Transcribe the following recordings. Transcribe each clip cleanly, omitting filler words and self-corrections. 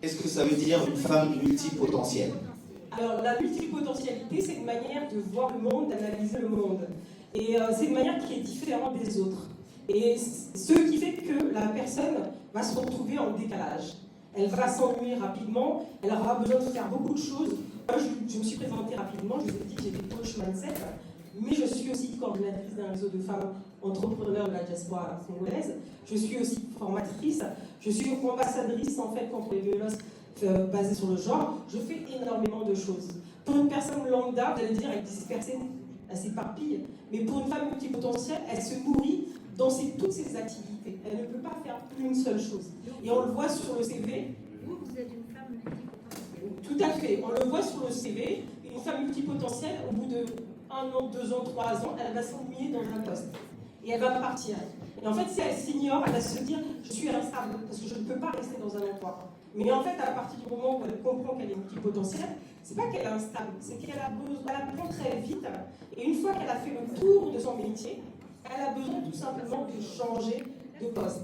Qu'est-ce que ça veut dire une femme multipotentielle? Alors, la multipotentialité, c'est une manière de voir le monde, d'analyser le monde. Et c'est une manière qui est différente des autres. Et ce qui fait que la personne va se retrouver en décalage. Elle va s'ennuyer rapidement, elle aura besoin de faire beaucoup de choses. Moi, je me suis présentée rapidement, je vous ai dit que j'étais coach mindset, mais je suis aussi coordinatrice d'un réseau de femmes entrepreneurs de la diaspora congolaise. Je suis aussi formatrice, je suis ambassadrice en fait contre les violences basées sur le genre. Je fais énormément de choses. Pour une personne lambda, vous allez dire, elle est dispersée, elle s'éparpille, mais pour une femme multipotentielle, elle se nourrit dans toutes ses activités. Elle ne peut pas faire une seule chose. Et on le voit sur le CV. Vous êtes une femme multipotentielle. Tout à fait. On le voit sur le CV. Une femme multipotentielle, au bout de 1 an, 2 ans, 3 ans, elle va s'ennuyer dans un poste. Et elle va partir. Et en fait, si elle s'ignore, elle va se dire, je suis instable, parce que je ne peux pas rester dans un emploi. Mais en fait, à partir du moment où elle comprend qu'elle est multipotentielle, c'est pas qu'elle est instable, c'est qu'elle apprend très vite. Et une fois qu'elle a fait le tour de son métier, elle a besoin tout simplement de changer de poste.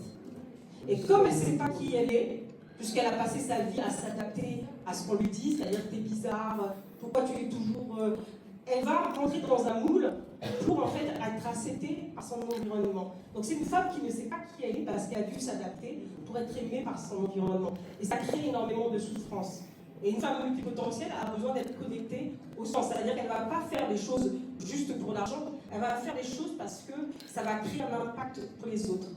Et comme elle ne sait pas qui elle est, puisqu'elle a passé sa vie à s'adapter à ce qu'on lui dit, c'est-à-dire que t'es bizarre, pourquoi tu es toujours... elle va rentrer dans un moule pour en fait être acceptée par son environnement. Donc c'est une femme qui ne sait pas qui elle est parce qu'elle a dû s'adapter pour être aimée par son environnement. Et ça crée énormément de souffrance. Et une femme multipotentielle a besoin d'être connectée au sens, c'est-à-dire qu'elle ne va pas faire des choses juste pour l'argent, elle va faire des choses parce que ça va créer un impact pour les autres.